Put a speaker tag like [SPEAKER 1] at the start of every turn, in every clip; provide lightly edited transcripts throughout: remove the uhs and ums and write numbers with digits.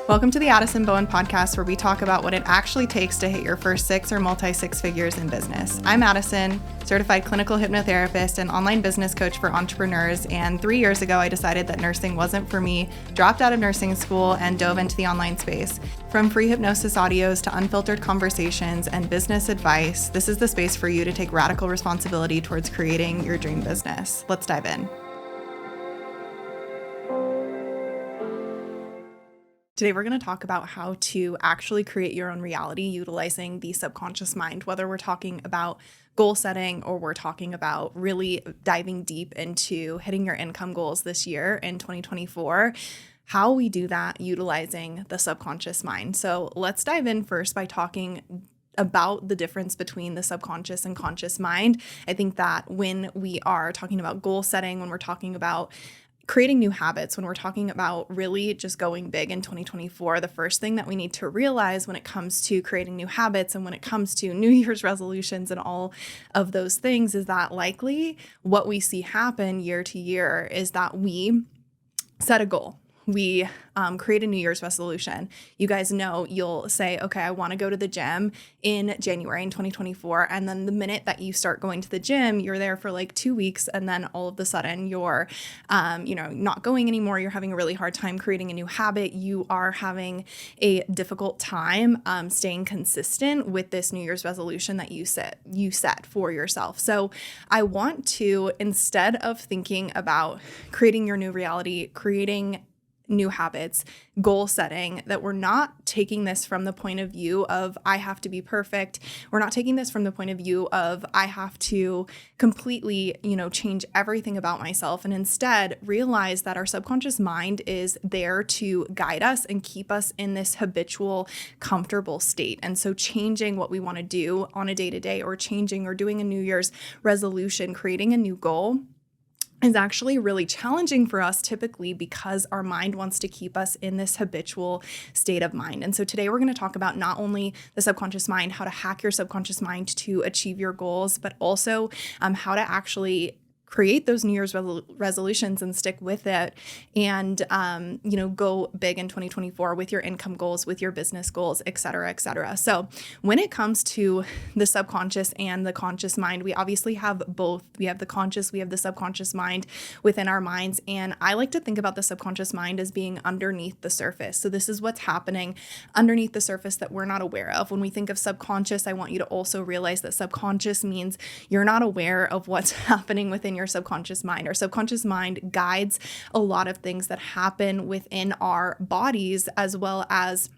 [SPEAKER 1] Welcome to the Addison Bowen Podcast, where we talk about what it actually takes to hit your first six or multi-six figures in business. I'm Addison, certified clinical hypnotherapist and online business coach for entrepreneurs. And 3 years ago, I decided that nursing wasn't for me, dropped out of nursing school, and dove into the online space. From free hypnosis audios to unfiltered conversations and business advice, this is the space for you to take radical responsibility towards creating your dream business. Let's dive in. Today, we're going to talk about how to actually create your own reality utilizing the subconscious mind, whether we're talking about goal setting or we're talking about really diving deep into hitting your income goals this year in 2024. How we do that utilizing the subconscious mind. So let's dive in first by talking about the difference between the subconscious and conscious mind. I think that when we are talking about goal setting, when we're talking about creating new habits, when we're talking about really just going big in 2024, the first thing that we need to realize when it comes to creating new habits and when it comes to New Year's resolutions and all of those things is that likely what we see happen year to year is that we set a goal. We create a New Year's resolution. You guys know you'll say, okay, I want to go to the gym in January in 2024. And then the minute that you start going to the gym, you're there for like 2 weeks. And then all of a sudden you're, not going anymore. You're having a really hard time creating a new habit. You are having a difficult time staying consistent with this New Year's resolution that you set for yourself. So I want to, instead of thinking about creating your new reality, creating new habits, goal setting, that we're not taking this from the point of view of I have to be perfect. We're not taking this from the point of view of I have to completely, change everything about myself, and instead realize that our subconscious mind is there to guide us and keep us in this habitual, comfortable state. And so changing what we want to do on a day-to-day, or changing or doing a New Year's resolution, creating a new goal, is actually really challenging for us typically because our mind wants to keep us in this habitual state of mind. And so today we're going to talk about not only the subconscious mind, how to hack your subconscious mind to achieve your goals, but also how to actually create those New Year's resolutions and stick with it and, go big in 2024 with your income goals, with your business goals, et cetera, et cetera. So when it comes to the subconscious and the conscious mind, we obviously have both. We have the conscious, we have the subconscious mind within our minds. And I like to think about the subconscious mind as being underneath the surface. So this is what's happening underneath the surface that we're not aware of. When we think of subconscious, I want you to also realize that subconscious means you're not aware of what's happening within your subconscious mind. Our subconscious mind guides a lot of things that happen within our bodies, as well as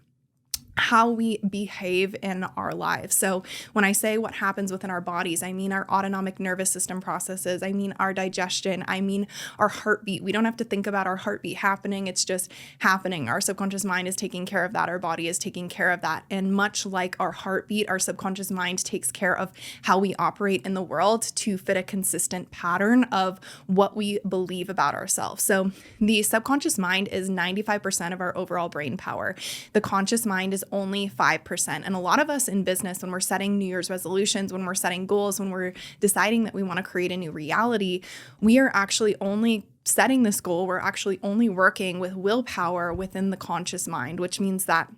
[SPEAKER 1] how we behave in our lives. So when I say what happens within our bodies, I mean our autonomic nervous system processes, I mean our digestion, I mean our heartbeat. We don't have to think about our heartbeat happening. It's just happening. Our subconscious mind is taking care of that. Our body is taking care of that. And much like our heartbeat, our subconscious mind takes care of how we operate in the world to fit a consistent pattern of what we believe about ourselves. So the subconscious mind is 95% of our overall brain power. The conscious mind is only 5%. And a lot of us in business, when we're setting New Year's resolutions, when we're setting goals, when we're deciding that we want to create a new reality, we are actually only setting this goal. We're actually only working with willpower within the conscious mind, which means that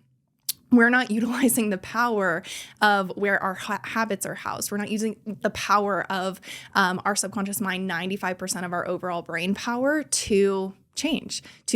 [SPEAKER 1] we're not utilizing the power of where our habits are housed. We're not using the power of our subconscious mind, 95% of our overall brain power, to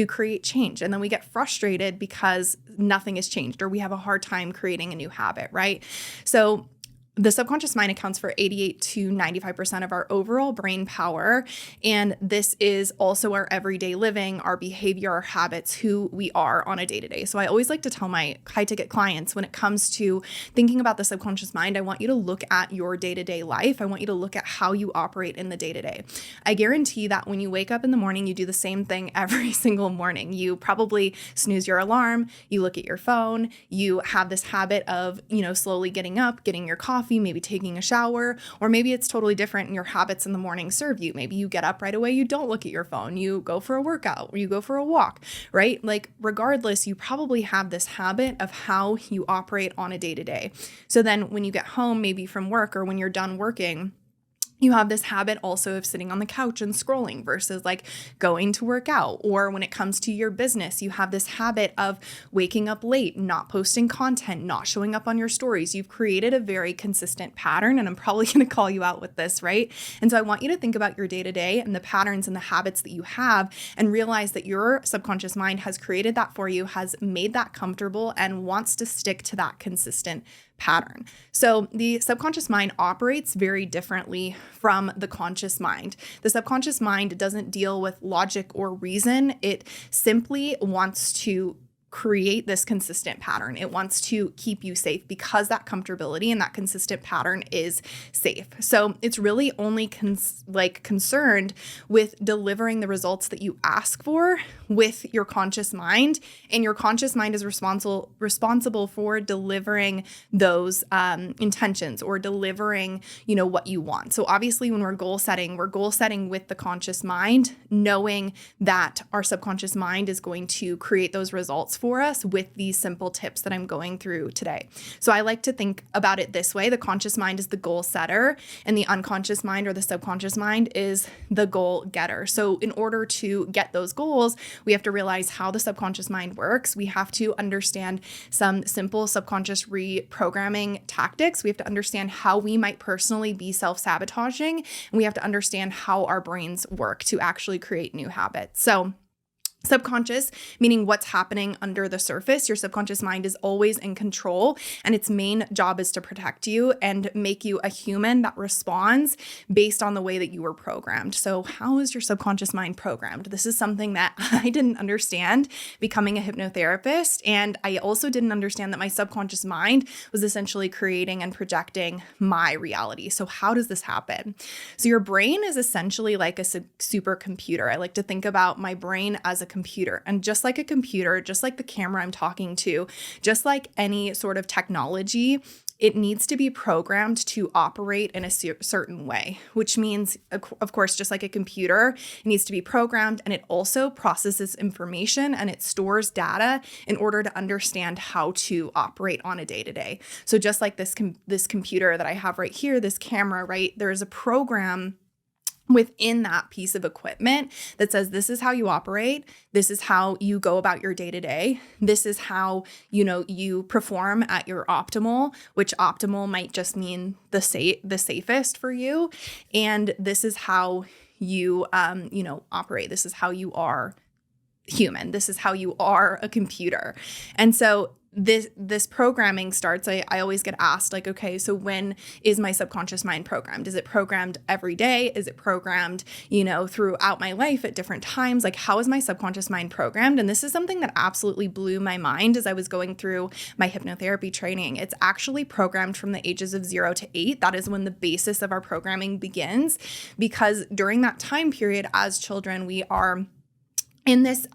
[SPEAKER 1] create change. And then we get frustrated because nothing has changed, or we have a hard time creating a new habit, right? So the subconscious mind accounts for 88 to 95% of our overall brain power. And this is also our everyday living, our behavior, our habits, who we are on a day-to-day. So I always like to tell my high-ticket clients, when it comes to thinking about the subconscious mind, I want you to look at your day-to-day life. I want you to look at how you operate in the day-to-day. I guarantee that when you wake up in the morning, you do the same thing every single morning. You probably snooze your alarm, you look at your phone, you have this habit of, slowly getting up, getting your coffee, maybe taking a shower, or maybe it's totally different and your habits in the morning serve you. Maybe you get up right away, you don't look at your phone, you go for a workout, or you go for a walk, right? Like regardless, you probably have this habit of how you operate on a day-to-day. So then when you get home, maybe from work, or when you're done working, You have this habit also of sitting on the couch and scrolling versus like going to work out. Or when it comes to your business, you have this habit of waking up late, not posting content, not showing up on your stories. You've created a very consistent pattern, and I'm probably going to call you out with this, right? And so I want you to think about your day-to-day and the patterns and the habits that you have, and realize that your subconscious mind has created that for you, has made that comfortable, and wants to stick to that consistent pattern. So the subconscious mind operates very differently from the conscious mind. The subconscious mind doesn't deal with logic or reason. It simply wants to create this consistent pattern. It wants to keep you safe because that comfortability and that consistent pattern is safe. So it's really only concerned with delivering the results that you ask for with your conscious mind, and your conscious mind is responsible for delivering those intentions or delivering, what you want. So obviously, when we're goal setting with the conscious mind, knowing that our subconscious mind is going to create those results for us with these simple tips that I'm going through today. So I like to think about it this way. The conscious mind is the goal setter, and the unconscious mind or the subconscious mind is the goal getter. So in order to get those goals, we have to realize how the subconscious mind works. We have to understand some simple subconscious reprogramming tactics. We have to understand how we might personally be self-sabotaging, and we have to understand how our brains work to actually create new habits. So subconscious, meaning what's happening under the surface. Your subconscious mind is always in control, and its main job is to protect you and make you a human that responds based on the way that you were programmed. So how is your subconscious mind programmed? This is something that I didn't understand becoming a hypnotherapist, and I also didn't understand that my subconscious mind was essentially creating and projecting my reality. So how does this happen? So your brain is essentially like a supercomputer. I like to think about my brain as a computer. And just like a computer, just like the camera I'm talking to, just like any sort of technology, it needs to be programmed to operate in a certain way, which means, of course, just like a computer, it needs to be programmed, and it also processes information and it stores data in order to understand how to operate on a day-to-day. So just like this computer that I have right here, this camera, right, there is a program within that piece of equipment that says, this is how you operate. This is how you go about your day-to-day. This is how, you perform at your optimal, which optimal might just mean the safest for you. And this is how you, operate. This is how you are human. This is how you are a computer. And so this programming starts, I always get asked, like, okay, so when is my subconscious mind programmed? Is it programmed every day? Is it programmed, throughout my life at different times? Like, how is my subconscious mind programmed? And this is something that absolutely blew my mind as I was going through my hypnotherapy training. It's actually programmed from the ages of 0 to 8. That is when the basis of our programming begins, because during that time period as children, we are in this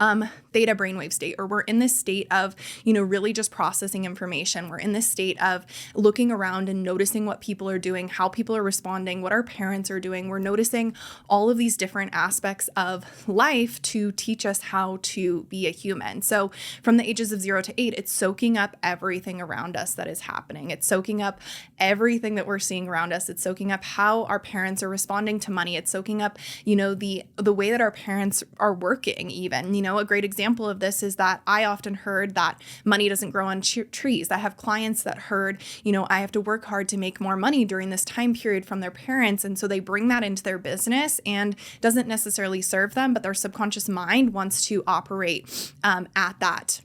[SPEAKER 1] theta brainwave state, or we're in this state of, really just processing information. We're in this state of looking around and noticing what people are doing, how people are responding, what our parents are doing. We're noticing all of these different aspects of life to teach us how to be a human. So from the ages of 0 to 8, it's soaking up everything around us that is happening. It's soaking up everything that we're seeing around us. It's soaking up how our parents are responding to money. It's soaking up, the way that our parents are working even. A great example of this is that I often heard that money doesn't grow on trees. I have clients that heard, I have to work hard to make more money during this time period from their parents. And so they bring that into their business, and doesn't necessarily serve them, but their subconscious mind wants to operate at that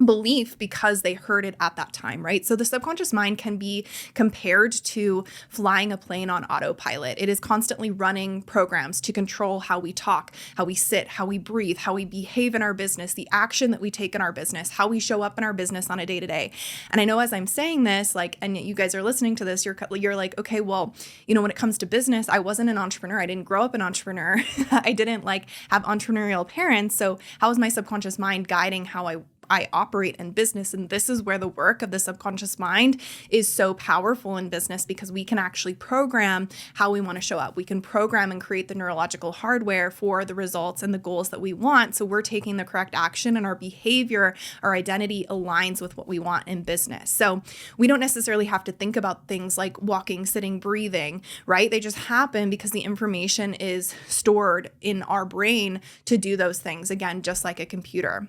[SPEAKER 1] belief because they heard it at that time, right? So the subconscious mind can be compared to flying a plane on autopilot. It is constantly running programs to control how we talk, how we sit, how we breathe, how we behave in our business, the action that we take in our business, how we show up in our business on a day-to-day. And I know as I'm saying this, and you guys are listening to this, you're like, okay, well, when it comes to business, I wasn't an entrepreneur. I didn't grow up an entrepreneur. I didn't have entrepreneurial parents. So how is my subconscious mind guiding how I operate in business. And this is where the work of the subconscious mind is so powerful in business, because we can actually program how we want to show up. We can program and create the neurological hardware for the results and the goals that we want. So we're taking the correct action, and our behavior, our identity aligns with what we want in business. So we don't necessarily have to think about things like walking, sitting, breathing, right? They just happen because the information is stored in our brain to do those things, again, just like a computer.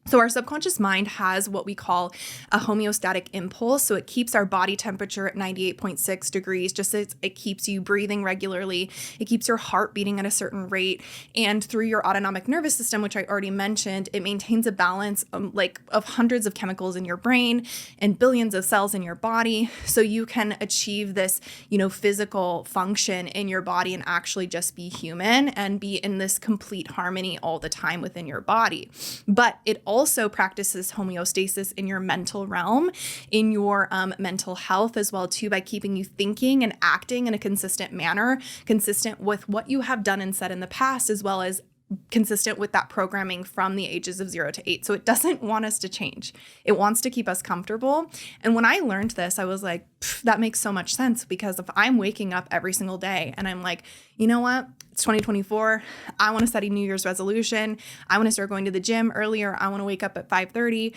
[SPEAKER 1] So our subconscious mind has what we call a homeostatic impulse. So it keeps our body temperature at 98.6 degrees, just as it keeps you breathing regularly. It keeps your heart beating at a certain rate. And through your autonomic nervous system, which I already mentioned, it maintains a balance of hundreds of chemicals in your brain and billions of cells in your body. So you can achieve this, physical function in your body and actually just be human and be in this complete harmony all the time within your body. But it also practices homeostasis in your mental realm, in your mental health as well too, by keeping you thinking and acting in a consistent manner, consistent with what you have done and said in the past, as well as consistent with that programming from the ages of 0 to 8. So it doesn't want us to change. It wants to keep us comfortable. And when I learned this, I was like, that makes so much sense, because if I'm waking up every single day and I'm like, you know what? It's 2024. I want to set a New Year's resolution. I want to start going to the gym earlier. I want to wake up at 5:30.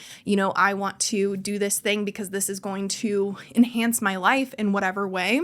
[SPEAKER 1] I want to do this thing because this is going to enhance my life in whatever way.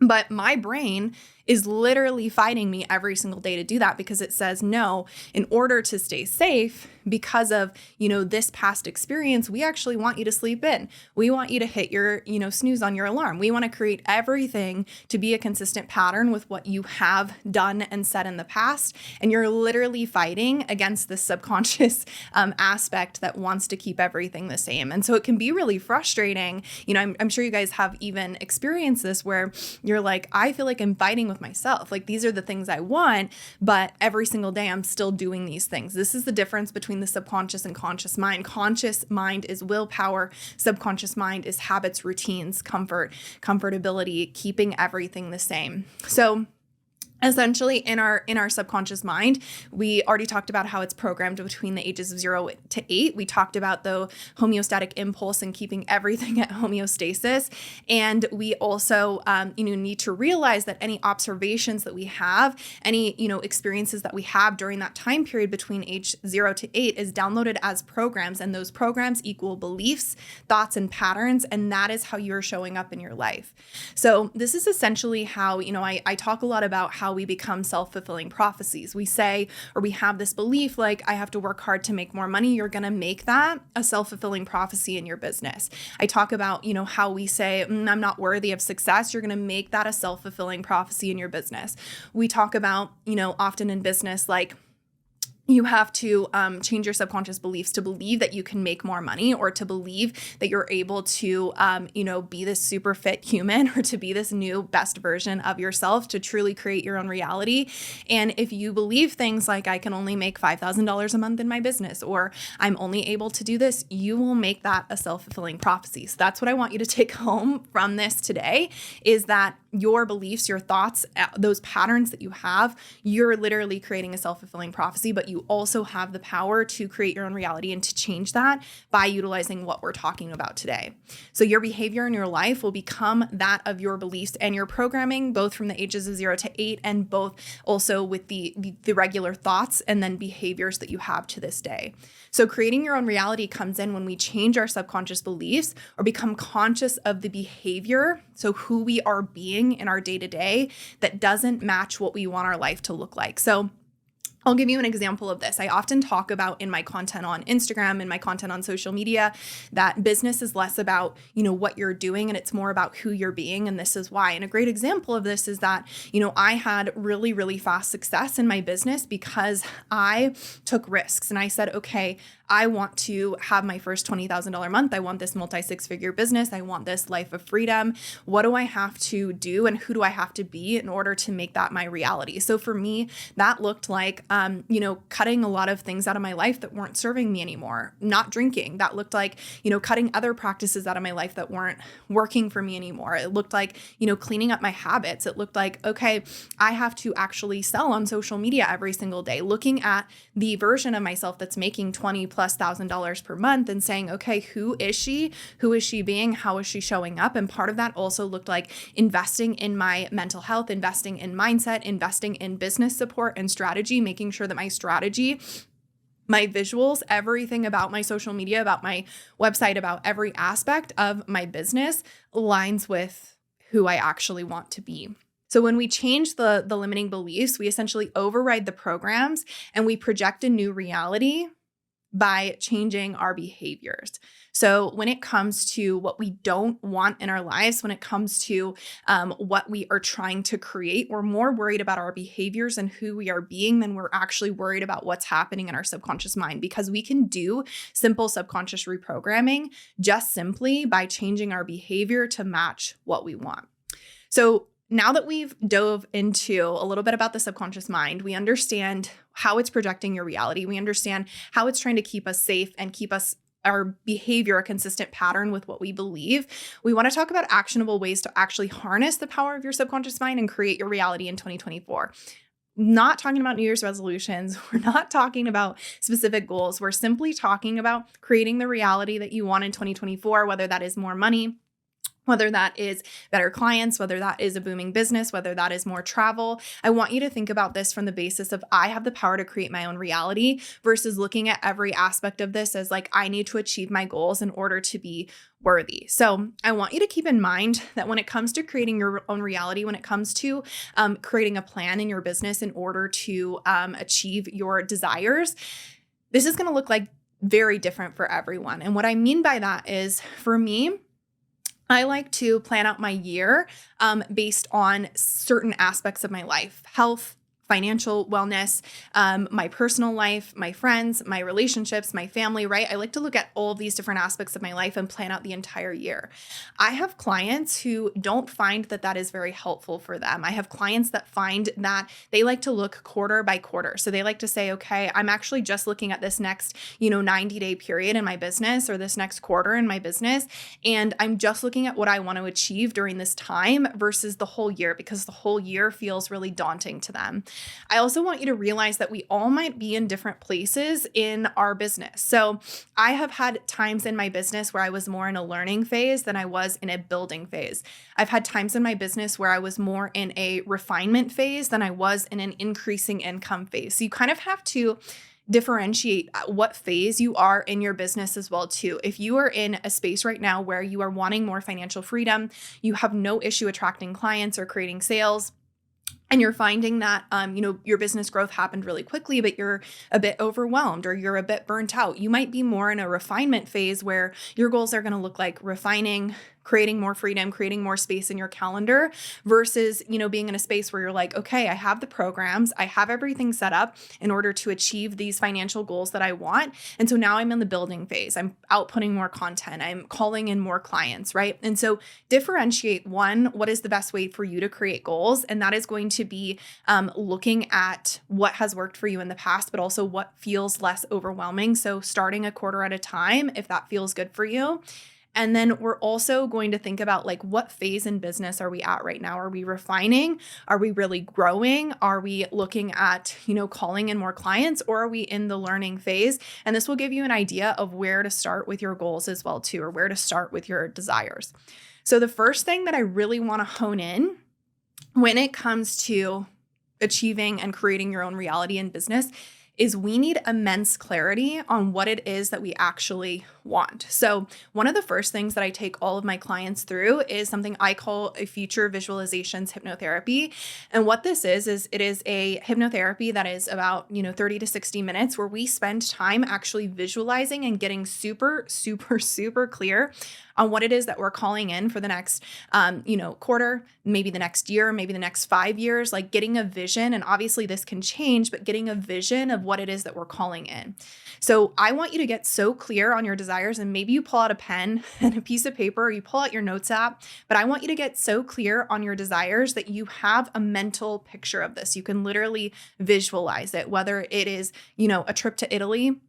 [SPEAKER 1] But my brain is literally fighting me every single day to do that, because it says, no, in order to stay safe, because of, this past experience, we actually want you to sleep in. We want you to hit your, snooze on your alarm. We want to create everything to be a consistent pattern with what you have done and said in the past. And you're literally fighting against this subconscious aspect that wants to keep everything the same. And so it can be really frustrating. I'm sure you guys have even experienced this, where you're like, I feel like I'm fighting with myself. Like, these are the things I want, but every single day I'm still doing these things. This is the difference between the subconscious and conscious mind. Conscious mind is willpower. Subconscious mind is habits, routines, comfortability, keeping everything the same. So essentially, in our subconscious mind, we already talked about how it's programmed between the ages of 0 to 8. We talked about the homeostatic impulse and keeping everything at homeostasis. And we also, need to realize that any observations that we have, any, experiences that we have during that time period between age 0 to 8 is downloaded as programs. And those programs equal beliefs, thoughts, and patterns. And that is how you're showing up in your life. So this is essentially how, I talk a lot about how we become self-fulfilling prophecies. We say, or we have this belief, like, I have to work hard to make more money. You're going to make that a self-fulfilling prophecy in your business. I talk about, how we say, I'm not worthy of success. You're going to make that a self-fulfilling prophecy in your business. We talk about, often in business, like, you have to change your subconscious beliefs to believe that you can make more money, or to believe that you're able to, be this super fit human, or to be this new best version of yourself, to truly create your own reality. And if you believe things like, I can only make $5,000 a month in my business, or I'm only able to do this, you will make that a self-fulfilling prophecy. So that's what I want you to take home from this today, is that your beliefs, your thoughts, those patterns that you have, you're literally creating a self-fulfilling prophecy, but you also have the power to create your own reality and to change that by utilizing what we're talking about today. So your behavior in your life will become that of your beliefs and your programming, both from the ages of 0 to 8, and both also with the regular thoughts and then behaviors that you have to this day. So creating your own reality comes in when we change our subconscious beliefs or become conscious of the behavior, so who we are being in our day-to-day, that doesn't match what we want our life to look like. So I'll give you an example of this. I often talk about in my content on Instagram and my content on social media that business is less about, what you're doing, and it's more about who you're being. And this is why. And a great example of this is that, I had really, really fast success in my business because I took risks and I said, okay, I want to have my first $20,000 month. I want this multi-six-figure business. I want this life of freedom. What do I have to do and who do I have to be in order to make that my reality? So for me, that looked like, cutting a lot of things out of my life that weren't serving me anymore. Not drinking. That looked like, cutting other practices out of my life that weren't working for me anymore. It looked like, cleaning up my habits. It looked like, okay, I have to actually sell on social media every single day, looking at the version of myself that's making 20+ plus $1,000 per month and saying, okay, who is she? Who is she being? How is she showing up? And part of that also looked like investing in my mental health, investing in mindset, investing in business support and strategy, making sure that my strategy, my visuals, everything about my social media, about my website, about every aspect of my business aligns with who I actually want to be. So when we change the limiting beliefs, we essentially override the programs and we project a new reality by changing our behaviors. So when it comes to what we don't want in our lives, when it comes to what we are trying to create, we're more worried about our behaviors and who we are being than we're actually worried about what's happening in our subconscious mind, because we can do simple subconscious reprogramming just simply by changing our behavior to match what we want. So now that we've dove into a little bit about the subconscious mind, we understand how it's projecting your reality. We understand how it's trying to keep us safe and keep our behavior a consistent pattern with what we believe. We want to talk about actionable ways to actually harness the power of your subconscious mind and create your reality in 2024. Not talking about New Year's resolutions. We're not talking about specific goals. We're simply talking about creating the reality that you want in 2024, whether that is more money, whether that is better clients, whether that is a booming business, whether that is more travel. I want you to think about this from the basis of I have the power to create my own reality versus looking at every aspect of this as like, I need to achieve my goals in order to be worthy. So I want you to keep in mind that when it comes to creating your own reality, when it comes to creating a plan in your business in order to achieve your desires, this is going to look like very different for everyone. And what I mean by that is, for me, I like to plan out my year based on certain aspects of my life: health, financial wellness, my personal life, my friends, my relationships, my family, right? I like to look at all of these different aspects of my life and plan out the entire year. I have clients who don't find that that is very helpful for them. I have clients that find that they like to look quarter by quarter. So they like to say, okay, I'm actually just looking at this next, 90-day period in my business or this next quarter in my business. And I'm just looking at what I want to achieve during this time versus the whole year, because the whole year feels really daunting to them. I also want you to realize that we all might be in different places in our business. So I have had times in my business where I was more in a learning phase than I was in a building phase. I've had times in my business where I was more in a refinement phase than I was in an increasing income phase. So you kind of have to differentiate what phase you are in your business as well too. If you are in a space right now where you are wanting more financial freedom, you have no issue attracting clients or creating sales, and you're finding that, your business growth happened really quickly, but you're a bit overwhelmed or you're a bit burnt out, you might be more in a refinement phase where your goals are going to look like refining, creating more freedom, creating more space in your calendar versus, being in a space where you're like, okay, I have the programs, I have everything set up in order to achieve these financial goals that I want. And so now I'm in the building phase. I'm outputting more content. I'm calling in more clients, right? And so differentiate, one, what is the best way for you to create goals? And that is going to be looking at what has worked for you in the past, but also what feels less overwhelming. So starting a quarter at a time, if that feels good for you. And then we're also going to think about what phase in business are we at right now? Are we refining? Are we really growing? Are we looking at, calling in more clients, or are we in the learning phase? And this will give you an idea of where to start with your goals as well too, or where to start with your desires. So the first thing that I really want to hone in when it comes to achieving and creating your own reality in business is we need immense clarity on what it is that we actually want. So one of the first things that I take all of my clients through is something I call a future visualizations hypnotherapy. And what this is it is a hypnotherapy that is about, 30 to 60 minutes where we spend time actually visualizing and getting super, super, super clear on what it is that we're calling in for the next, quarter, maybe the next year, maybe the next 5 years, getting a vision. And obviously this can change, but getting a vision of what it is that we're calling in. So I want you to get so clear on your desires, and maybe you pull out a pen and a piece of paper, or you pull out your notes app, but I want you to get so clear on your desires that you have a mental picture of this. You can literally visualize it, whether it is, a trip to Italy,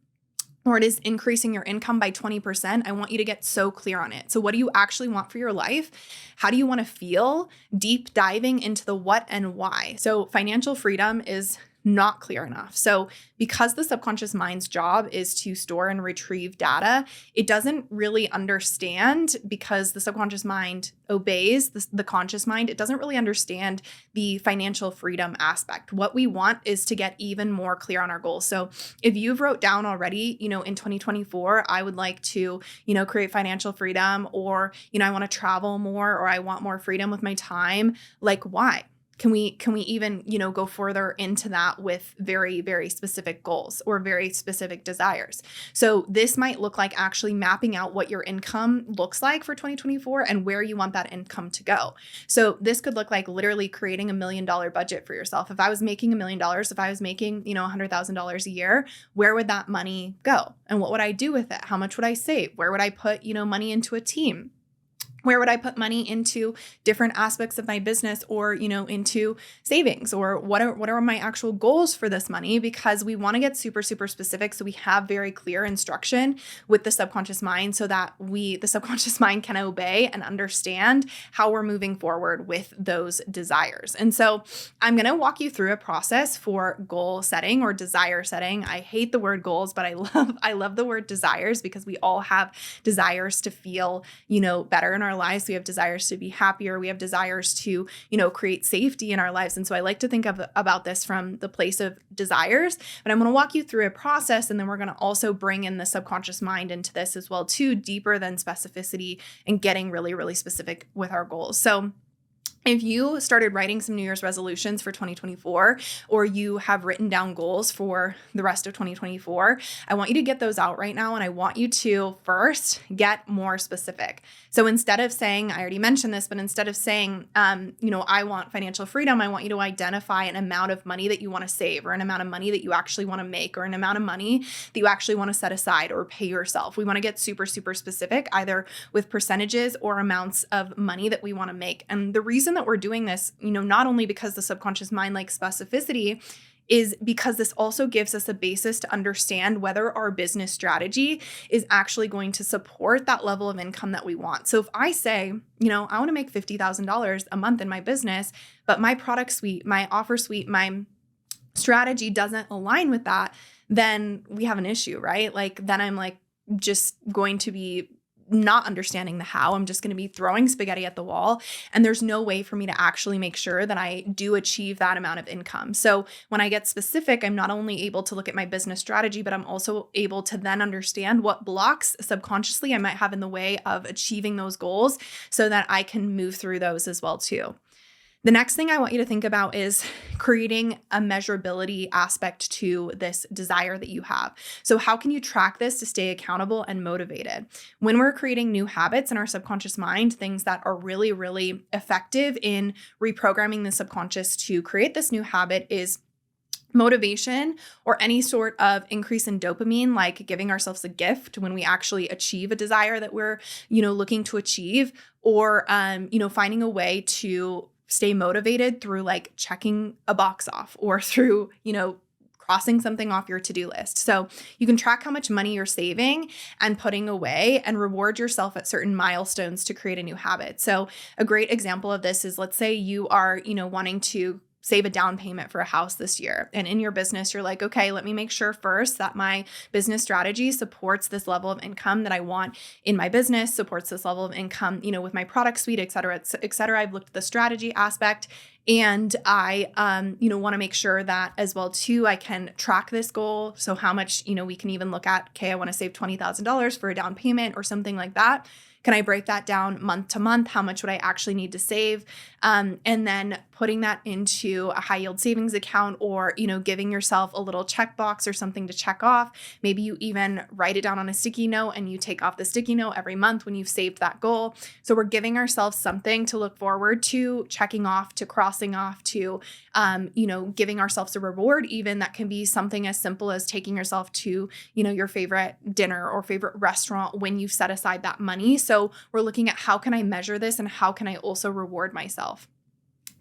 [SPEAKER 1] or it is increasing your income by 20%, I want you to get so clear on it. So what do you actually want for your life? How do you want to feel? Deep diving into the what and why. So financial freedom is not clear enough. So because the subconscious mind's job is to store and retrieve data, it doesn't really understand, because the subconscious mind obeys the conscious mind. It doesn't really understand the financial freedom aspect. What we want is to get even more clear on our goals. So if you've wrote down already, in 2024, I would like to, create financial freedom, or, I want to travel more, or I want more freedom with my time, like why? Can we even, go further into that with very, very specific goals or very specific desires? So this might look like actually mapping out what your income looks like for 2024 and where you want that income to go. So this could look like literally creating $1 million budget for yourself. If I was making $1 million, if I was making, $100,000 a year, where would that money go? And what would I do with it? How much would I save? Where would I put, money into a team? Where would I put money into different aspects of my business, or, into savings, or what are my actual goals for this money? Because we want to get super, super specific. So we have very clear instruction with the subconscious mind, so that the subconscious mind can obey and understand how we're moving forward with those desires. And so I'm going to walk you through a process for goal setting or desire setting. I hate the word goals, but I love the word desires, because we all have desires to feel, better in our lives. We have desires to be happier. We have desires to, create safety in our lives. And so I like to think about this from the place of desires, but I'm going to walk you through a process. And then we're going to also bring in the subconscious mind into this as well, too, deeper than specificity and getting really, really specific with our goals. So if you started writing some New Year's resolutions for 2024, or you have written down goals for the rest of 2024, I want you to get those out right now. And I want you to first get more specific. So instead of saying, I already mentioned this, but instead of saying, I want financial freedom, I want you to identify an amount of money that you want to save, or an amount of money that you actually want to make, or an amount of money that you actually want to set aside or pay yourself. We want to get super, super specific, either with percentages or amounts of money that we want to make. And the reason that we're doing this, not only because the subconscious mind likes specificity, is because this also gives us a basis to understand whether our business strategy is actually going to support that level of income that we want. So if I say, I want to make $50,000 a month in my business, but my product suite, my offer suite, my strategy doesn't align with that, then we have an issue, right? Then I'm just going to be not understanding the how. I'm just going to be throwing spaghetti at the wall. And there's no way for me to actually make sure that I do achieve that amount of income. So when I get specific, I'm not only able to look at my business strategy, but I'm also able to then understand what blocks subconsciously I might have in the way of achieving those goals, so that I can move through those as well, too. The next thing I want you to think about is creating a measurability aspect to this desire that you have. So how can you track this to stay accountable and motivated? When we're creating new habits in our subconscious mind, things that are really, really effective in reprogramming the subconscious to create this new habit is motivation, or any sort of increase in dopamine, like giving ourselves a gift when we actually achieve a desire that we're, looking to achieve, or, finding a way to stay motivated through checking a box off, or through, crossing something off your to-do list. So you can track how much money you're saving and putting away, and reward yourself at certain milestones to create a new habit. So a great example of this is, let's say you are, wanting to save a down payment for a house this year. And in your business, you're like, okay, let me make sure first that my business strategy supports this level of income that I want in my business, supports this level of income, with my product suite, et cetera, et cetera. I've looked at the strategy aspect, and I, want to make sure that as well, too, I can track this goal. So how much, we can even look at, okay, I want to save $20,000 for a down payment or something like that. Can I break that down month to month? How much would I actually need to save? And then putting that into a high yield savings account, or, giving yourself a little checkbox or something to check off. Maybe you even write it down on a sticky note, and you take off the sticky note every month when you've saved that goal. So we're giving ourselves something to look forward to, checking off, to crossing off, to, giving ourselves a reward, even that can be something as simple as taking yourself to, your favorite dinner or favorite restaurant when you've set aside that money. So we're looking at, how can I measure this, and how can I also reward myself?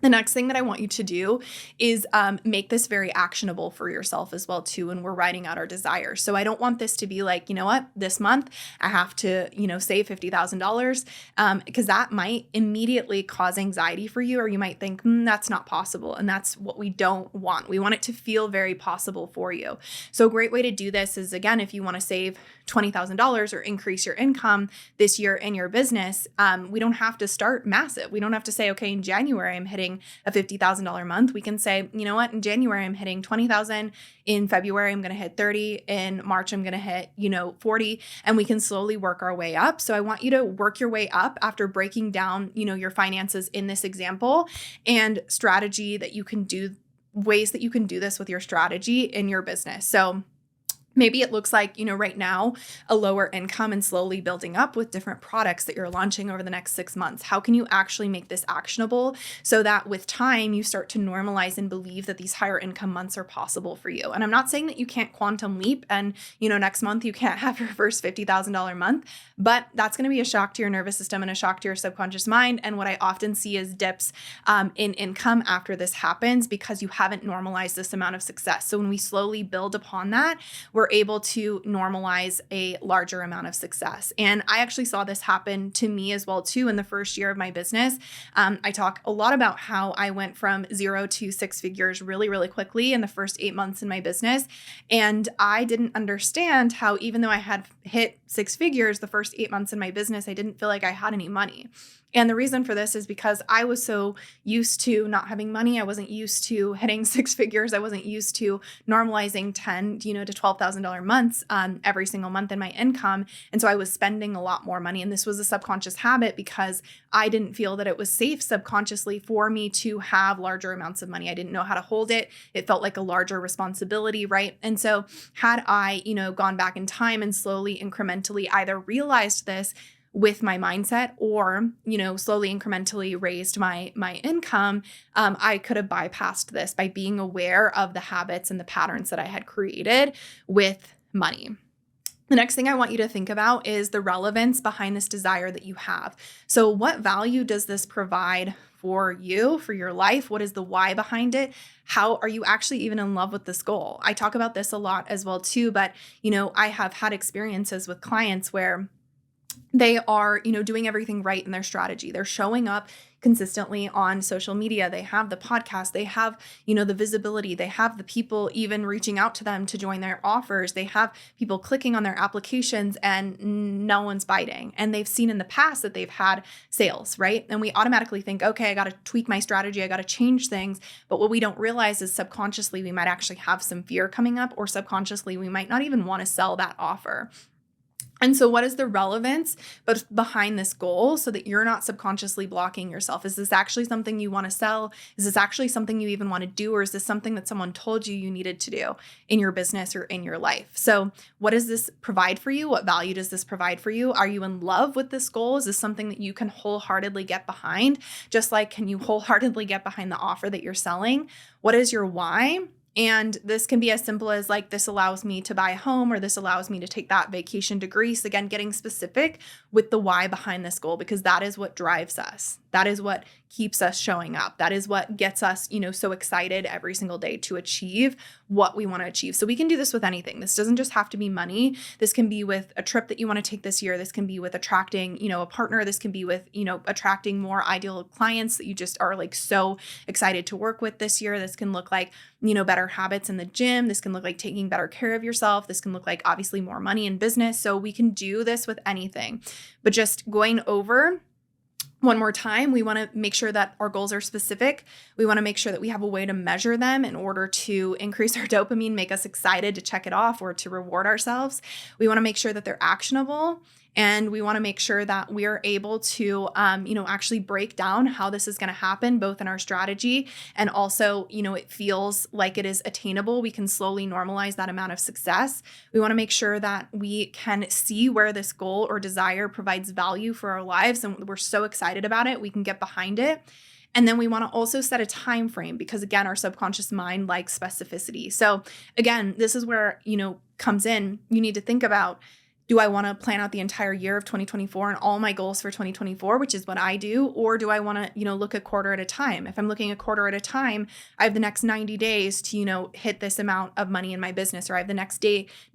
[SPEAKER 1] The next thing that I want you to do is make this very actionable for yourself as well too when we're writing out our desires. So I don't want this to be like, you know what, this month I have to, save $50,000 because that might immediately cause anxiety for you, or you might think that's not possible. And that's what we don't want. We want it to feel very possible for you. So a great way to do this is, again, if you want to save $20,000 or increase your income this year in your business, we don't have to start massive. We don't have to say, okay, in January, I'm hitting a $50,000 month. We can say, you know what, in January, I'm hitting 20,000. In February, I'm going to hit 30. In March, I'm going to hit, 40, and we can slowly work our way up. So I want you to work your way up after breaking down, your finances in this example and strategy that you can do, ways that you can do this with your strategy in your business. So maybe it looks like, right now, a lower income and slowly building up with different products that you're launching over the next 6 months. How can you actually make this actionable so that with time you start to normalize and believe that these higher income months are possible for you? And I'm not saying that you can't quantum leap and, next month you can't have your first $50,000 month, but that's going to be a shock to your nervous system and a shock to your subconscious mind. And what I often see is dips in income after this happens because you haven't normalized this amount of success. So when we slowly build upon that, we're able to normalize a larger amount of success. And I actually saw this happen to me as well too in the first year of my business. I talk a lot about how I went from 0 to 6 figures really, really quickly in the first 8 months in my business. And I didn't understand how, even though I had hit 6 figures the first 8 months in my business, I didn't feel like I had any money. And the reason for this is because I was so used to not having money. I wasn't used to hitting 6 figures. I wasn't used to normalizing $10,000 to $12,000 months every single month in my income. And so I was spending a lot more money. And this was a subconscious habit because I didn't feel that it was safe subconsciously for me to have larger amounts of money. I didn't know how to hold it. It felt like a larger responsibility, right? And so had I, gone back in time and slowly, incrementally either realized this with my mindset or, slowly incrementally raised my income, I could have bypassed this by being aware of the habits and the patterns that I had created with money. The next thing I want you to think about is the relevance behind this desire that you have. So what value does this provide for you, for your life? What is the why behind it? How are you actually even in love with this goal? I talk about this a lot as well too, but, I have had experiences with clients where they are, doing everything right in their strategy. They're showing up consistently on social media. They have the podcast. They have, the visibility. They have the people even reaching out to them to join their offers. They have people clicking on their applications and no one's biting. And they've seen in the past that they've had sales, right? And we automatically think, okay, I got to tweak my strategy. I got to change things. But what we don't realize is subconsciously, we might actually have some fear coming up, or subconsciously, we might not even want to sell that offer. And so what is the relevance behind this goal so that you're not subconsciously blocking yourself? Is this actually something you want to sell? Is this actually something you even want to do? Or is this something that someone told you needed to do in your business or in your life? So what does this provide for you? What value does this provide for you? Are you in love with this goal? Is this something that you can wholeheartedly get behind? Just like, can you wholeheartedly get behind the offer that you're selling? What is your why? And this can be as simple as like, this allows me to buy a home, or this allows me to take that vacation to Greece. Again, getting specific with the why behind this goal, because that is what drives us. That is what keeps us showing up. That is what gets us, so excited every single day to achieve what we want to achieve. So we can do this with anything. This doesn't just have to be money. This can be with a trip that you want to take this year. This can be with attracting, a partner. This can be with, attracting more ideal clients that you just are like so excited to work with this year. This can look like, better habits in the gym. This can look like taking better care of yourself. This can look like obviously more money in business. So we can do this with anything, but just going over one more time, we want to make sure that our goals are specific. We want to make sure that we have a way to measure them in order to increase our dopamine, make us excited to check it off or to reward ourselves. We want to make sure that they're actionable. And we want to make sure that we are able to, actually break down how this is going to happen, both in our strategy and also, it feels like it is attainable. We can slowly normalize that amount of success. We want to make sure that we can see where this goal or desire provides value for our lives. And we're so excited about it. We can get behind it. And then we want to also set a time frame because, again, our subconscious mind likes specificity. So again, this is where, comes in. You need to think about, Do I want to plan out the entire year of 2024 and all my goals for 2024, which is what I do? Or do I want to, look a quarter at a time? If I'm looking a quarter at a time, I have the next 90 days to, hit this amount of money in my business, or I have the next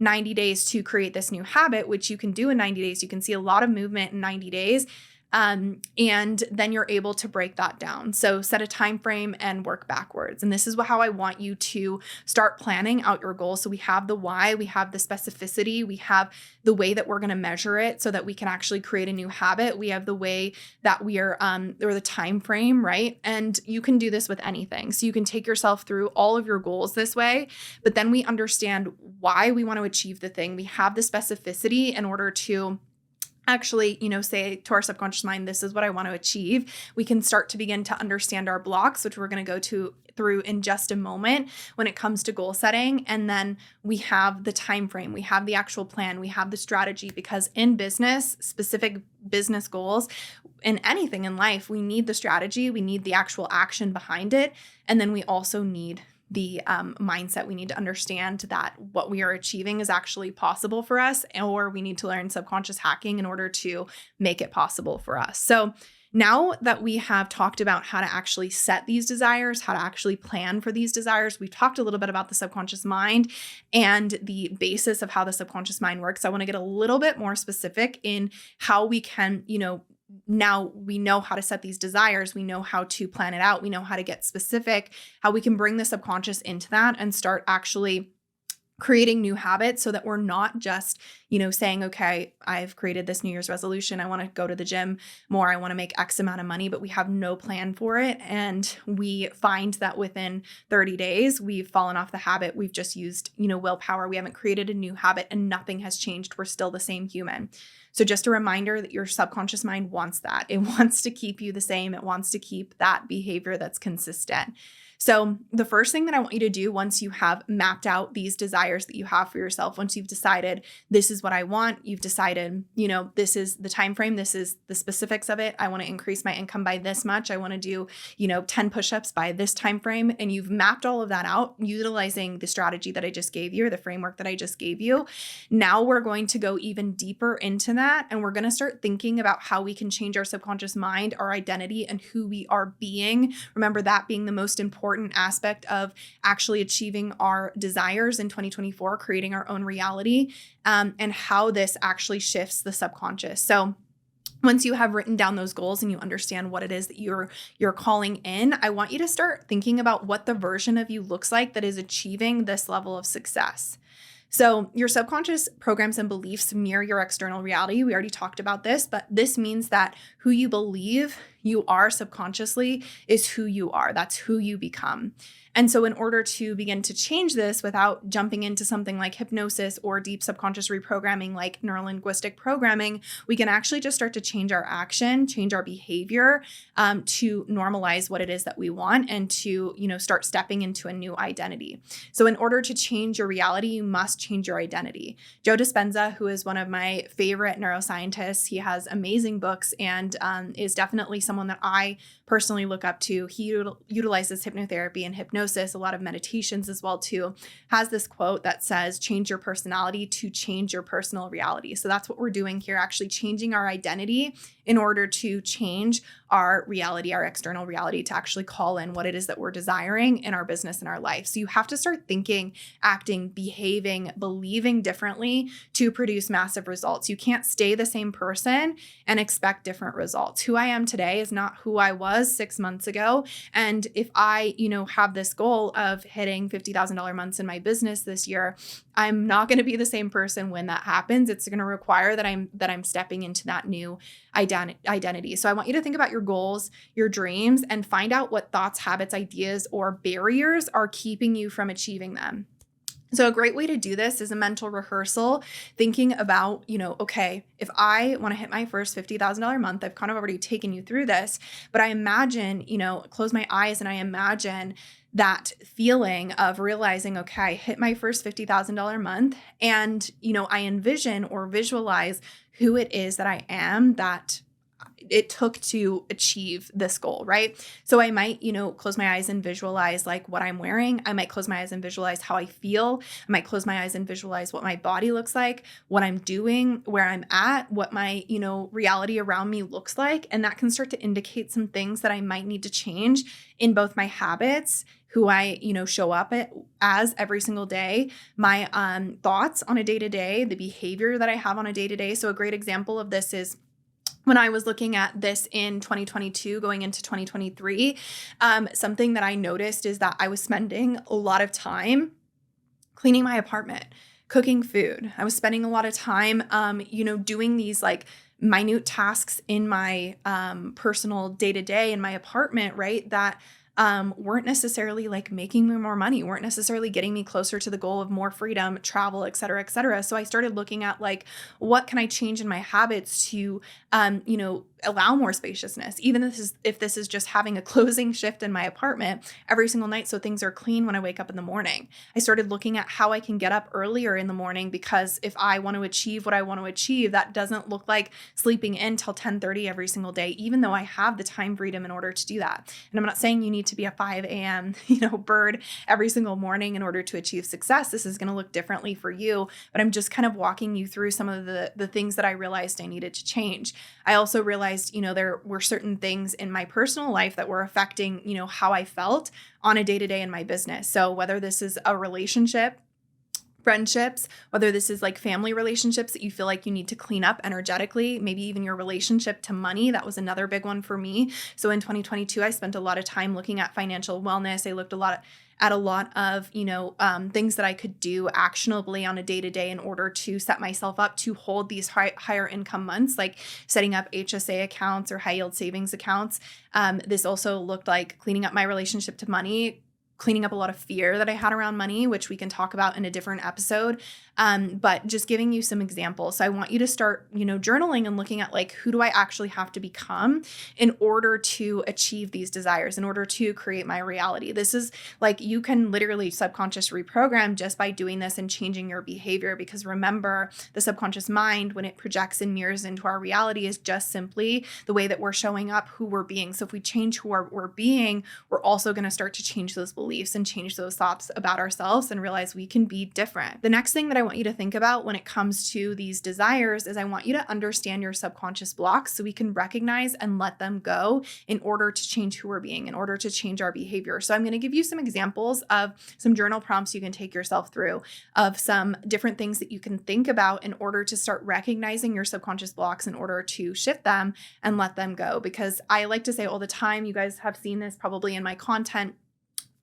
[SPEAKER 1] 90 days to create this new habit, which you can do in 90 days. You can see a lot of movement in 90 days. And then you're able to break that down. So set a time frame and work backwards. And this is how I want you to start planning out your goals. So we have the why, we have the specificity, we have the way that we're going to measure it so that we can actually create a new habit. We have the way that we are, or the time frame, right? And you can do this with anything. So you can take yourself through all of your goals this way, but then we understand why we want to achieve the thing. We have the specificity in order to actually, say to our subconscious mind, this is what I want to achieve. We can start to begin to understand our blocks, which we're going to go through in just a moment when it comes to goal setting. And then we have the time frame, we have the actual plan, we have the strategy, because in business, specific business goals, in anything in life, we need the strategy, we need the actual action behind it. And then we also need the mindset. We need to understand that what we are achieving is actually possible for us, or we need to learn subconscious hacking in order to make it possible for us. So now that we have talked about how to actually set these desires, how to actually plan for these desires, we've talked a little bit about the subconscious mind and the basis of how the subconscious mind works. I want to get a little bit more specific in how we can, now we know how to set these desires. We know how to plan it out. We know how to get specific, how we can bring the subconscious into that and start actually creating new habits so that we're not just, saying, okay, I've created this New Year's resolution. I want to go to the gym more. I want to make X amount of money, but we have no plan for it. And we find that within 30 days, we've fallen off the habit. We've just used, willpower. We haven't created a new habit and nothing has changed. We're still the same human. So just a reminder that your subconscious mind wants that. It wants to keep you the same. It wants to keep that behavior that's consistent. So the first thing that I want you to do once you have mapped out these desires that you have for yourself, once you've decided this is what I want, you've decided, this is the time frame, this is the specifics of it. I want to increase my income by this much. I want to do, 10 push-ups by this time frame, and you've mapped all of that out utilizing the strategy that I just gave you, or the framework that I just gave you. Now we're going to go even deeper into that, and we're going to start thinking about how we can change our subconscious mind, our identity, and who we are being. Remember that being the most important aspect of actually achieving our desires in 2024, creating our own reality, and how this actually shifts the subconscious. So once you have written down those goals and you understand what it is that you're calling in, I want you to start thinking about what the version of you looks like that is achieving this level of success. So your subconscious programs and beliefs mirror your external reality. We already talked about this, but this means that who you believe you are subconsciously is who you are. That's who you become. And so in order to begin to change this without jumping into something like hypnosis or deep subconscious reprogramming like neurolinguistic programming, we can actually just start to change our action, change our behavior, to normalize what it is that we want and to, start stepping into a new identity. So in order to change your reality, you must change your identity. Joe Dispenza, who is one of my favorite neuroscientists, he has amazing books and is definitely someone that I personally look up to. He utilizes hypnotherapy and hypnosis, a lot of meditations as well too, has this quote that says, change your personality to change your personal reality. So that's what we're doing here, actually changing our identity in order to change our reality, our external reality, to actually call in what it is that we're desiring in our business and our life. So you have to start thinking, acting, behaving, believing differently to produce massive results. You can't stay the same person and expect different results. Who I am today is not who I was 6 months ago. And if I, have this goal of hitting $50,000 months in my business this year, I'm not going to be the same person when that happens. It's going to require that I'm stepping into that new identity. So I want you to think about your goals, your dreams, and find out what thoughts, habits, ideas, or barriers are keeping you from achieving them. So a great way to do this is a mental rehearsal, thinking about, okay, if I want to hit my first $50,000 month, I've kind of already taken you through this, but I imagine, close my eyes and I imagine that feeling of realizing, okay, I hit my first $50,000 month and, I envision or visualize who it is that I am, that it took to achieve this goal, right? So I might, close my eyes and visualize like what I'm wearing. I might close my eyes and visualize how I feel. I might close my eyes and visualize what my body looks like, what I'm doing, where I'm at, what my, reality around me looks like. And that can start to indicate some things that I might need to change in both my habits, who I, show up as every single day, my thoughts on a day-to-day, the behavior that I have on a day-to-day. So a great example of this is when I was looking at this in 2022, going into 2023, something that I noticed is that I was spending a lot of time cleaning my apartment, cooking food. I was spending a lot of time, doing these like minute tasks in my personal day-to-day in my apartment, right? That weren't necessarily like making me more money, weren't necessarily getting me closer to the goal of more freedom, travel, et cetera, et cetera. So I started looking at like, what can I change in my habits to, allow more spaciousness, even if this is just having a closing shift in my apartment every single night so things are clean when I wake up in the morning. I started looking at how I can get up earlier in the morning, because if I want to achieve what I want to achieve, that doesn't look like sleeping in till 10:30 every single day, even though I have the time freedom in order to do that. And I'm not saying you need to be a 5 a.m. Bird every single morning in order to achieve success. This is going to look differently for you, but I'm just kind of walking you through some of the things that I realized I needed to change. I also realized, there were certain things in my personal life that were affecting, how I felt on a day-to-day in my business. So whether this is a relationship, friendships, whether this is like family relationships that you feel like you need to clean up energetically, maybe even your relationship to money. That was another big one for me. So in 2022, I spent a lot of time looking at financial wellness. I looked at a lot of, things that I could do actionably on a day-to-day in order to set myself up to hold these higher income months, like setting up HSA accounts or high yield savings accounts. This also looked like cleaning up my relationship to money, cleaning up a lot of fear that I had around money, which we can talk about in a different episode. But just giving you some examples. So I want you to start, journaling and looking at like, who do I actually have to become in order to achieve these desires, in order to create my reality? This is like, you can literally subconscious reprogram just by doing this and changing your behavior. Because remember, the subconscious mind, when it projects and mirrors into our reality, is just simply the way that we're showing up, who we're being. So if we change who we're being, we're also going to start to change those beliefs and change those thoughts about ourselves and realize we can be different. The next thing that I want you to think about when it comes to these desires is I want you to understand your subconscious blocks so we can recognize and let them go in order to change who we're being, in order to change our behavior. So I'm going to give you some examples of some journal prompts you can take yourself through, of some different things that you can think about in order to start recognizing your subconscious blocks in order to shift them and let them go. Because I like to say all the time, you guys have seen this probably in my content,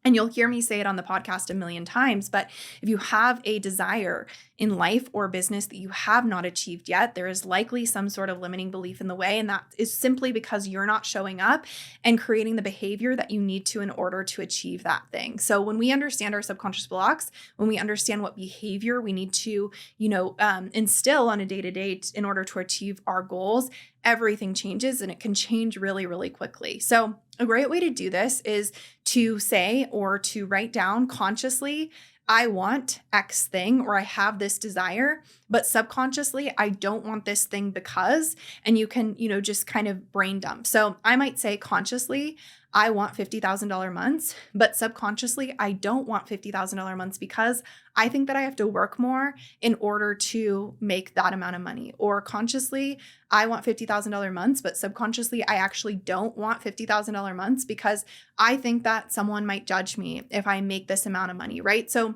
[SPEAKER 1] and you'll hear me say it on the podcast a million times, but if you have a desire in life or business that you have not achieved yet, there is likely some sort of limiting belief in the way. And that is simply because you're not showing up and creating the behavior that you need to in order to achieve that thing. So when we understand our subconscious blocks, when we understand what behavior we need to, instill on a day-to-day in order to achieve our goals, everything changes, and it can change really, really quickly. So a great way to do this is to say or to write down consciously, I want X thing, or I have this desire, but subconsciously, I don't want this thing because, and you can, just kind of brain dump. So I might say consciously, I want $50,000 months, but subconsciously, I don't want $50,000 months because I think that I have to work more in order to make that amount of money. Or consciously, I want $50,000 months, but subconsciously, I actually don't want $50,000 months because I think that someone might judge me if I make this amount of money, right? So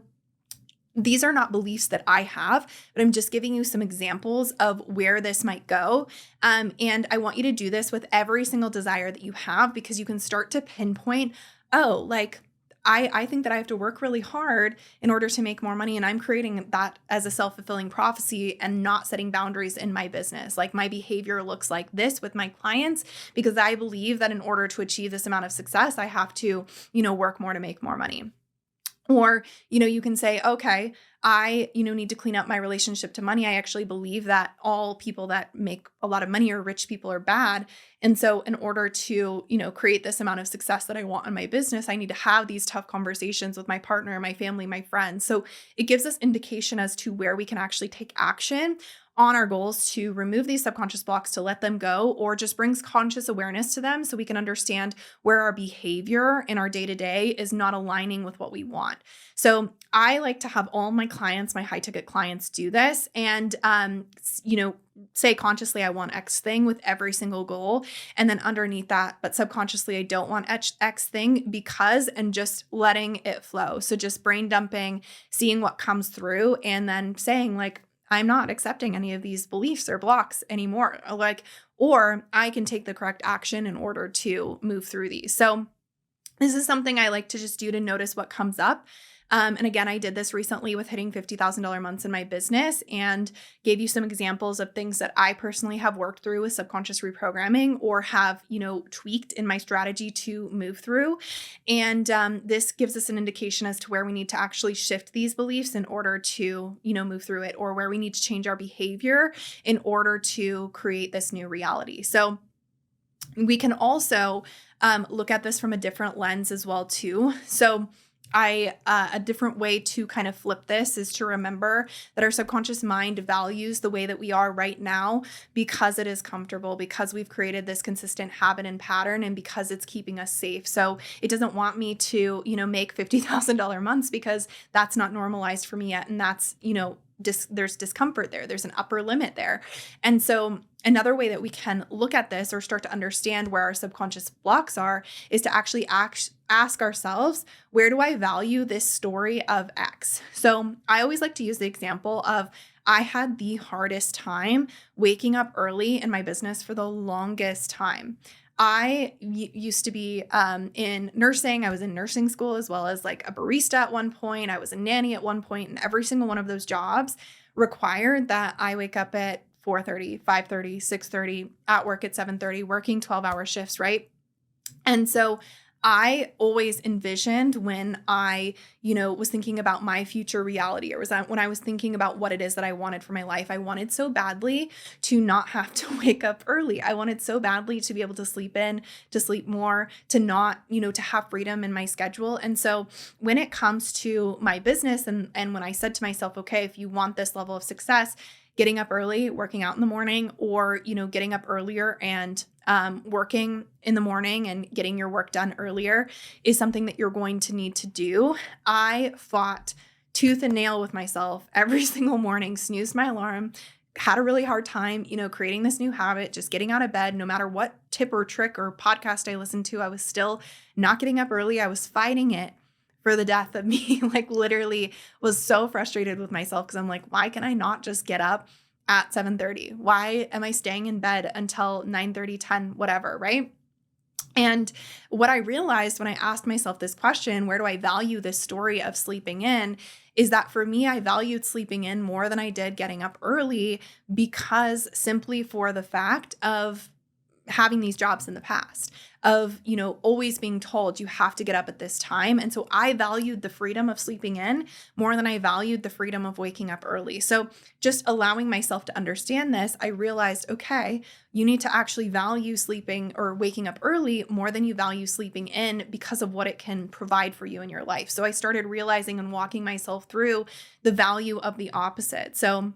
[SPEAKER 1] these are not beliefs that I have, but I'm just giving you some examples of where this might go. And I want you to do this with every single desire that you have, because you can start to pinpoint, I think that I have to work really hard in order to make more money. And I'm creating that as a self-fulfilling prophecy and not setting boundaries in my business. Like my behavior looks like this with my clients because I believe that in order to achieve this amount of success, I have to, work more to make more money. Or, you can say, okay, I, need to clean up my relationship to money. I actually believe that all people that make a lot of money or rich people are bad. And so in order to, create this amount of success that I want in my business, I need to have these tough conversations with my partner, my family, my friends. So it gives us indication as to where we can actually take action on our goals to remove these subconscious blocks, to let them go, or just brings conscious awareness to them so we can understand where our behavior in our day-to-day is not aligning with what we want. So I like to have all my clients, my high ticket clients, do this and, say consciously, I want X thing with every single goal. And then underneath that, but subconsciously, I don't want X thing because, and just letting it flow. So just brain dumping, seeing what comes through, and then saying like, I'm not accepting any of these beliefs or blocks anymore. Or I can take the correct action in order to move through these. So this is something I like to just do to notice what comes up. And again, I did this recently with hitting $50,000 months in my business and gave you some examples of things that I personally have worked through with subconscious reprogramming or have, tweaked in my strategy to move through. And this gives us an indication as to where we need to actually shift these beliefs in order to, move through it, or where we need to change our behavior in order to create this new reality. So we can also look at this from a different lens as well, too. So a different way to kind of flip this is to remember that our subconscious mind values the way that we are right now because it is comfortable, because we've created this consistent habit and pattern, and because it's keeping us safe. So it doesn't want me to, make $50,000 months because that's not normalized for me yet. And that's, there's discomfort there. There's an upper limit there. And so another way that we can look at this or start to understand where our subconscious blocks are is to actually ask ourselves, where do I value this story of X? So I always like to use the example of I had the hardest time waking up early in my business for the longest time. I used to be in nursing. I was in nursing school as well as like a barista at one point. I was a nanny at one point, and every single one of those jobs required that I wake up at 4:30, 5:30, 6:30, at work at 7:30, working 12-hour shifts, right? And so I always envisioned when I, was thinking about my future reality, or when I was thinking about what it is that I wanted for my life, I wanted so badly to not have to wake up early. I wanted so badly to be able to sleep in, to sleep more, to not, to have freedom in my schedule. And so when it comes to my business and when I said to myself, okay, if you want this level of success, getting up early, working out in the morning, or, getting up earlier and working in the morning and getting your work done earlier is something that you're going to need to do. I fought tooth and nail with myself every single morning, snoozed my alarm, had a really hard time, creating this new habit, just getting out of bed. No matter what tip or trick or podcast I listened to, I was still not getting up early. I was fighting it for the death of me. Like literally was so frustrated with myself because I'm like, why can I not just get up at 7:30? Why am I staying in bed until 9:30, 10, whatever, right? And what I realized when I asked myself this question, where do I value this story of sleeping in, is that for me, I valued sleeping in more than I did getting up early, because simply for the fact of having these jobs in the past, of, always being told you have to get up at this time. And so I valued the freedom of sleeping in more than I valued the freedom of waking up early. So just allowing myself to understand this, I realized, okay, you need to actually value sleeping or waking up early more than you value sleeping in because of what it can provide for you in your life. So I started realizing and walking myself through the value of the opposite. So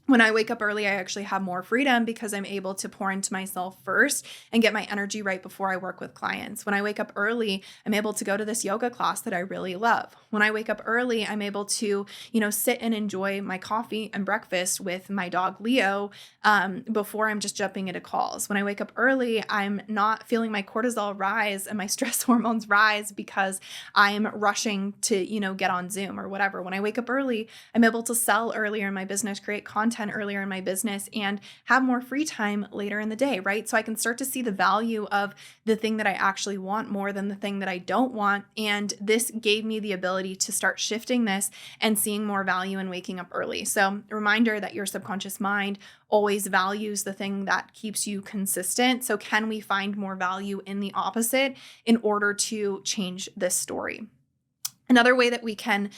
[SPEAKER 1] when I wake up early, I actually have more freedom because I'm able to pour into myself first and get my energy right before I work with clients. When I wake up early, I'm able to go to this yoga class that I really love. When I wake up early, I'm able to, sit and enjoy my coffee and breakfast with my dog, Leo, before I'm just jumping into calls. When I wake up early, I'm not feeling my cortisol rise and my stress hormones rise because I'm rushing to, get on Zoom or whatever. When I wake up early, I'm able to sell earlier in my business, create content earlier in my business, and have more free time later in the day, right? So I can start to see the value of the thing that I actually want more than the thing that I don't want. And this gave me the ability to start shifting this and seeing more value in waking up early. So a reminder that your subconscious mind always values the thing that keeps you consistent. So can we find more value in the opposite in order to change this story? Another way that we can,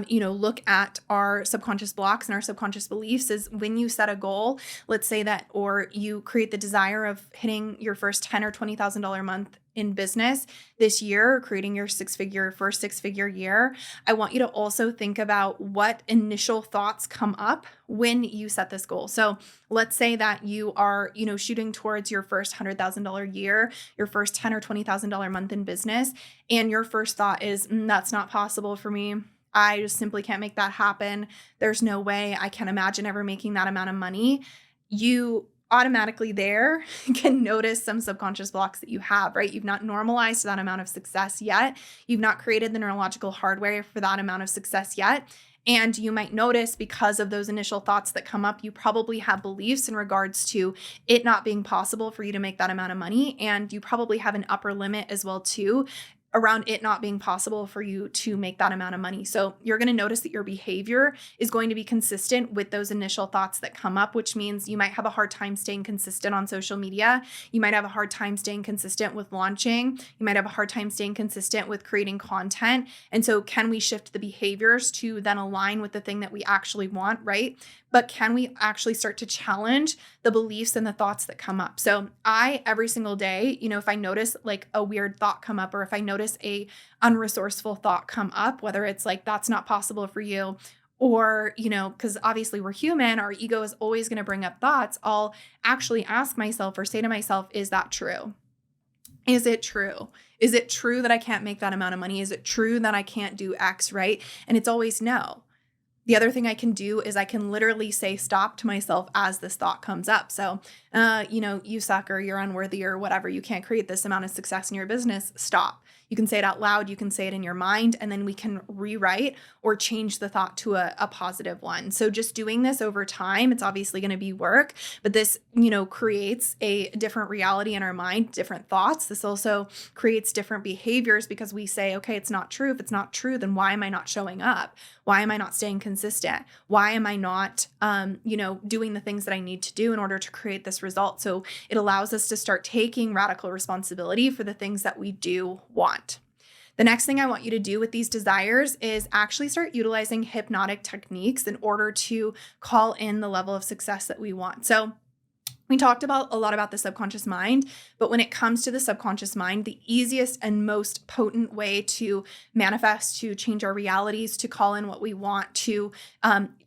[SPEAKER 1] look at our subconscious blocks and our subconscious beliefs is when you set a goal, let's say that, or you create the desire of hitting your first $10,000 or $20,000 month in business this year, creating your first six figure year, I want you to also think about what initial thoughts come up when you set this goal. So let's say that you are, shooting towards your first $100,000 year, your first $10,000 or $20,000 month in business. And your first thought is, that's not possible for me. I just simply can't make that happen. There's no way I can imagine ever making that amount of money. You automatically there can notice some subconscious blocks that you have, right? You've not normalized that amount of success yet. You've not created the neurological hardware for that amount of success yet. And you might notice, because of those initial thoughts that come up, you probably have beliefs in regards to it not being possible for you to make that amount of money. And you probably have an upper limit as well too, around it not being possible for you to make that amount of money. So you're going to notice that your behavior is going to be consistent with those initial thoughts that come up, which means you might have a hard time staying consistent on social media. You might have a hard time staying consistent with launching. You might have a hard time staying consistent with creating content. And so can we shift the behaviors to then align with the thing that we actually want, right? But can we actually start to challenge the beliefs and the thoughts that come up? So every single day, if I notice like a weird thought come up, or if I notice a unresourceful thought come up, whether it's like, that's not possible for you, or, because obviously we're human, our ego is always going to bring up thoughts. I'll actually ask myself or say to myself, is that true? Is it true? Is it true that I can't make that amount of money? Is it true that I can't do X, right? And it's always no. The other thing I can do is I can literally say stop to myself as this thought comes up. So, you suck, or you're unworthy, or whatever. You can't create this amount of success in your business. Stop. You can say it out loud. You can say it in your mind, and then we can rewrite or change the thought to a positive one. So just doing this over time, it's obviously going to be work, but this, creates a different reality in our mind, different thoughts. This also creates different behaviors, because we say, okay, it's not true. If it's not true, then why am I not showing up? Why am I not staying consistent? Why am I not, doing the things that I need to do in order to create this result? So it allows us to start taking radical responsibility for the things that we do want. The next thing I want you to do with these desires is actually start utilizing hypnotic techniques in order to call in the level of success that we want. So we talked a lot about the subconscious mind, but when it comes to the subconscious mind, the easiest and most potent way to manifest, to change our realities, to call in what we want, to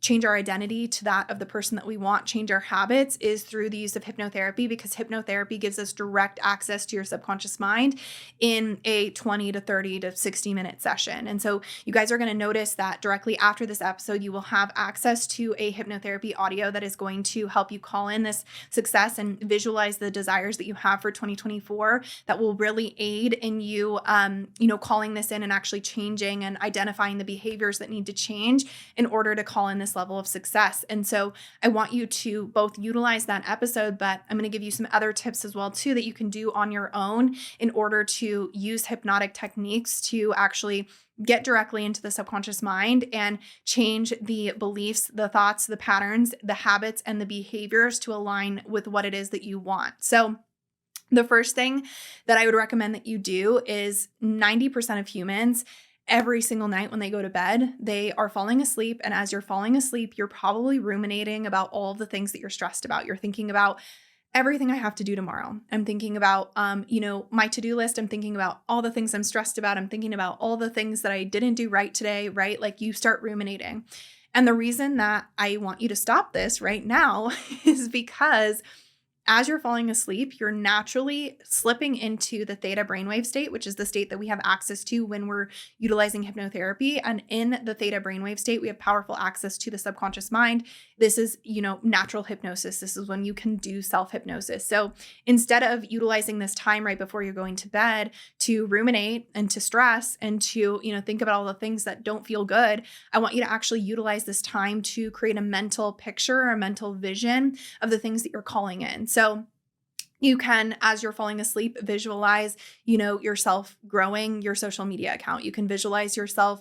[SPEAKER 1] change our identity to that of the person that we want, change our habits, is through the use of hypnotherapy, because hypnotherapy gives us direct access to your subconscious mind in a 20 to 30 to 60 minute session. And so you guys are going to notice that directly after this episode, you will have access to a hypnotherapy audio that is going to help you call in this success and visualize the desires that you have for 2024, that will really aid in you, calling this in and actually changing and identifying the behaviors that need to change in order to call in this level of success. And so I want you to both utilize that episode, but I'm going to give you some other tips as well too that you can do on your own in order to use hypnotic techniques to actually get directly into the subconscious mind and change the beliefs, the thoughts, the patterns, the habits, and the behaviors to align with what it is that you want. So the first thing that I would recommend that you do is 90% of humans, every single night when they go to bed, they are falling asleep. And as you're falling asleep, you're probably ruminating about all of the things that you're stressed about. You're thinking about everything I have to do tomorrow. I'm thinking about, my to-do list. I'm thinking about all the things I'm stressed about. I'm thinking about all the things that I didn't do right today, right? Like, you start ruminating. And the reason that I want you to stop this right now is because as you're falling asleep, you're naturally slipping into the theta brainwave state, which is the state that we have access to when we're utilizing hypnotherapy. And in the theta brainwave state, we have powerful access to the subconscious mind. This is, natural hypnosis. This is when you can do self-hypnosis. So instead of utilizing this time right before you're going to bed to ruminate and to stress and to, think about all the things that don't feel good, I want you to actually utilize this time to create a mental picture or a mental vision of the things that you're calling in. So you can, as you're falling asleep, visualize, yourself growing your social media account. You can visualize yourself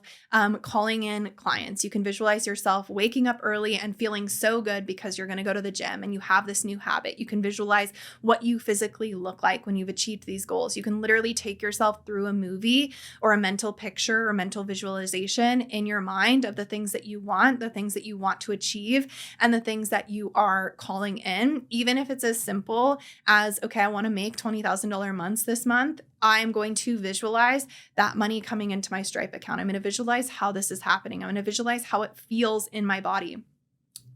[SPEAKER 1] calling in clients. You can visualize yourself waking up early and feeling so good because you're going to go to the gym and you have this new habit. You can visualize what you physically look like when you've achieved these goals. You can literally take yourself through a movie or a mental picture or mental visualization in your mind of the things that you want, the things that you want to achieve, and the things that you are calling in, even if it's as simple as as, okay, I want to make $20,000 months this month. I'm going to visualize that money coming into my Stripe account. I'm going to visualize how this is happening. I'm going to visualize how it feels in my body.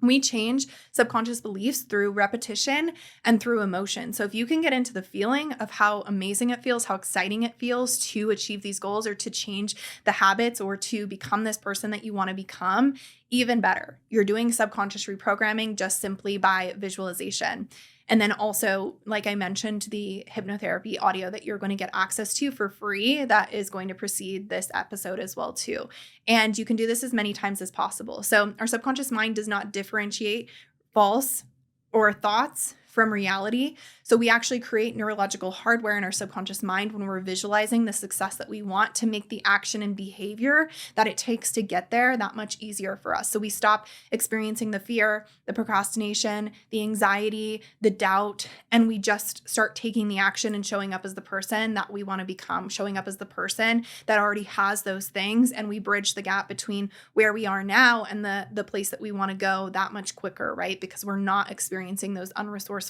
[SPEAKER 1] We change subconscious beliefs through repetition and through emotion. So if you can get into the feeling of how amazing it feels, how exciting it feels to achieve these goals or to change the habits or to become this person that you want to become, even better. You're doing subconscious reprogramming just simply by visualization. And then also, like I mentioned, the hypnotherapy audio that you're going to get access to for free, that is going to precede this episode as well too. And you can do this as many times as possible. So our subconscious mind does not differentiate false or thoughts from reality. So we actually create neurological hardware in our subconscious mind when we're visualizing the success that we want to make the action and behavior that it takes to get there that much easier for us. So we stop experiencing the fear, the procrastination, the anxiety, the doubt, and we just start taking the action and showing up as the person that we want to become, showing up as the person that already has those things. And we bridge the gap between where we are now and the place that we want to go that much quicker, right? Because we're not experiencing those unresourceful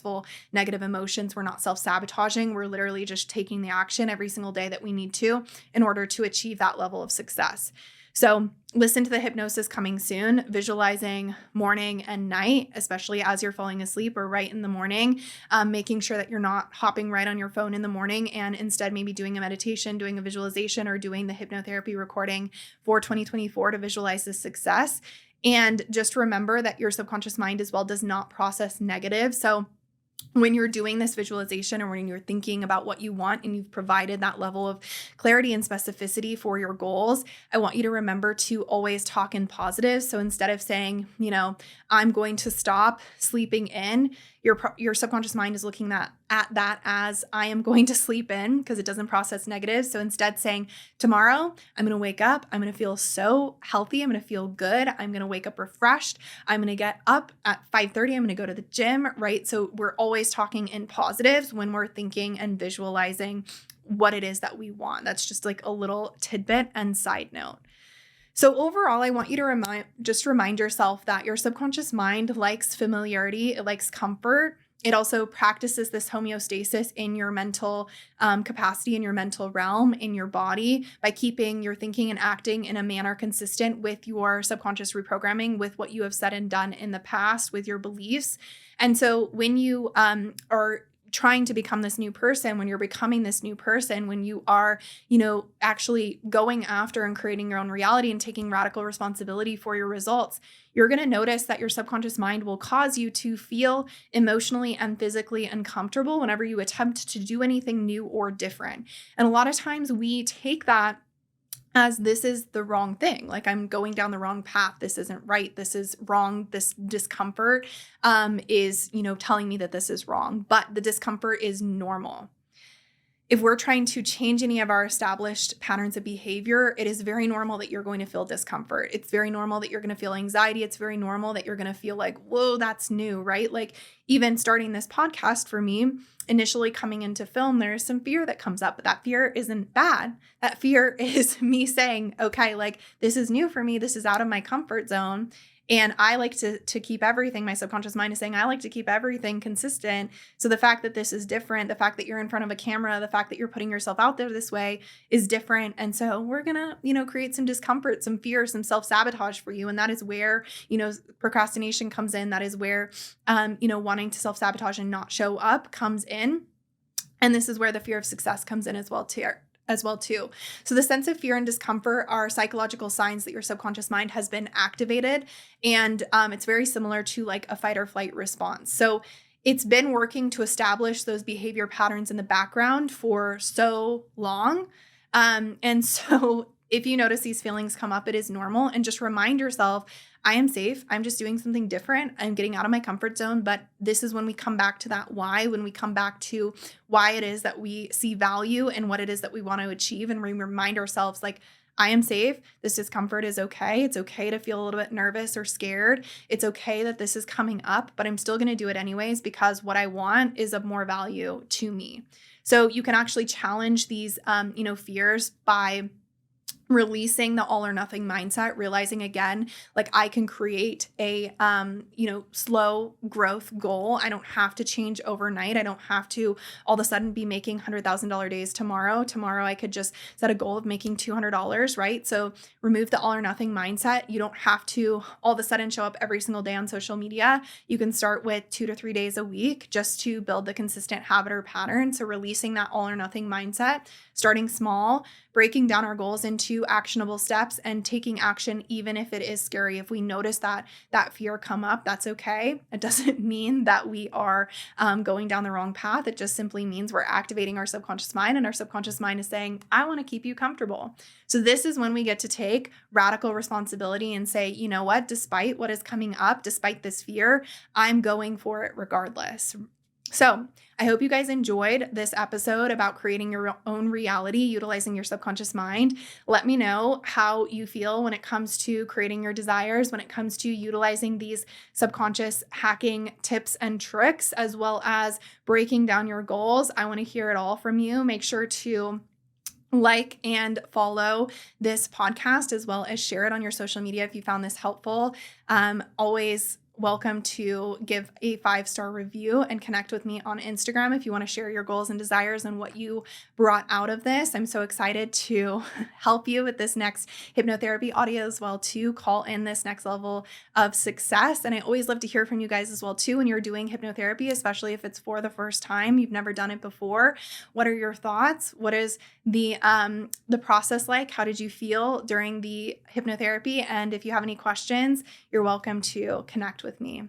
[SPEAKER 1] negative emotions. We're not self-sabotaging. We're literally just taking the action every single day that we need to in order to achieve that level of success. So listen to the hypnosis coming soon, visualizing morning and night, especially as you're falling asleep or right in the morning, making sure that you're not hopping right on your phone in the morning and instead maybe doing a meditation, doing a visualization, or doing the hypnotherapy recording for 2024 to visualize this success. And just remember that your subconscious mind as well does not process negative. So when you're doing this visualization or when you're thinking about what you want and you've provided that level of clarity and specificity for your goals, I want you to remember to always talk in positive. So instead of saying, I'm going to stop sleeping in, your subconscious mind is looking at that as I am going to sleep in because it doesn't process negative. So instead saying, tomorrow, I'm going to wake up. I'm going to feel so healthy. I'm going to feel good. I'm going to wake up refreshed. I'm going to get up at 5:30. I'm going to go to the gym, right? So we're always talking in positives when we're thinking and visualizing what it is that we want. That's just like a little tidbit and side note. So overall, I want you to remind yourself that your subconscious mind likes familiarity. It likes comfort. It also practices this homeostasis in your mental capacity, in your mental realm, in your body, by keeping your thinking and acting in a manner consistent with your subconscious reprogramming, with what you have said and done in the past, with your beliefs. And so when you are trying to become this new person, when you're becoming this new person, when you are, actually going after and creating your own reality and taking radical responsibility for your results, you're going to notice that your subconscious mind will cause you to feel emotionally and physically uncomfortable whenever you attempt to do anything new or different. And a lot of times we take that as this is the wrong thing. Like, I'm going down the wrong path. This isn't right. This is wrong. This discomfort is, telling me that this is wrong, but the discomfort is normal. If we're trying to change any of our established patterns of behavior, it is very normal that you're going to feel discomfort. It's very normal that you're going to feel anxiety. It's very normal that you're going to feel like, whoa, that's new, right? Like, even starting this podcast for me, initially coming into film, there is some fear that comes up, but that fear isn't bad. That fear is me saying, okay, like, this is new for me. This is out of my comfort zone. And I like to keep everything, my subconscious mind is saying, I like to keep everything consistent. So the fact that this is different, the fact that you're in front of a camera, the fact that you're putting yourself out there this way is different. And so we're going to, create some discomfort, some fear, some self-sabotage for you. And that is where, procrastination comes in. That is where, wanting to self-sabotage and not show up comes in. And this is where the fear of success comes in as well too. So the sense of fear and discomfort are psychological signs that your subconscious mind has been activated. And it's very similar to like a fight or flight response. So it's been working to establish those behavior patterns in the background for so long. And so if you notice these feelings come up, it is normal. And just remind yourself, I am safe. I'm just doing something different. I'm getting out of my comfort zone. But this is when we come back to that why, when we come back to why it is that we see value and what it is that we want to achieve. And we remind ourselves, like, I am safe. This discomfort is okay. It's okay to feel a little bit nervous or scared. It's okay that this is coming up, but I'm still going to do it anyways because what I want is of more value to me. So you can actually challenge these, fears by releasing the all or nothing mindset, realizing again, like I can create a, slow growth goal. I don't have to change overnight. I don't have to all of a sudden be making $100,000 days tomorrow. Tomorrow I could just set a goal of making $200, right? So remove the all or nothing mindset. You don't have to all of a sudden show up every single day on social media. You can start with 2 to 3 days a week just to build the consistent habit or pattern. So releasing that all or nothing mindset, starting small, breaking down our goals into actionable steps and taking action, even if it is scary. If we notice that fear come up, that's okay. It doesn't mean that we are going down the wrong path. It just simply means we're activating our subconscious mind, and our subconscious mind is saying, I want to keep you comfortable. So this is when we get to take radical responsibility and say, you know what, despite what is coming up, despite this fear, I'm going for it regardless. So I hope you guys enjoyed this episode about creating your own reality, utilizing your subconscious mind. Let me know how you feel when it comes to creating your desires, when it comes to utilizing these subconscious hacking tips and tricks, as well as breaking down your goals. I want to hear it all from you. Make sure to like and follow this podcast, as well as share it on your social media if you found this helpful. Always welcome to give a 5-star review and connect with me on Instagram if you want to share your goals and desires and what you brought out of this. I'm so excited to help you with this next hypnotherapy audio as well, to call in this next level of success. And I always love to hear from you guys as well too when you're doing hypnotherapy, especially if it's for the first time, you've never done it before. What are your thoughts? What is the process like? How did you feel during the hypnotherapy? And if you have any questions, you're welcome to connect with me.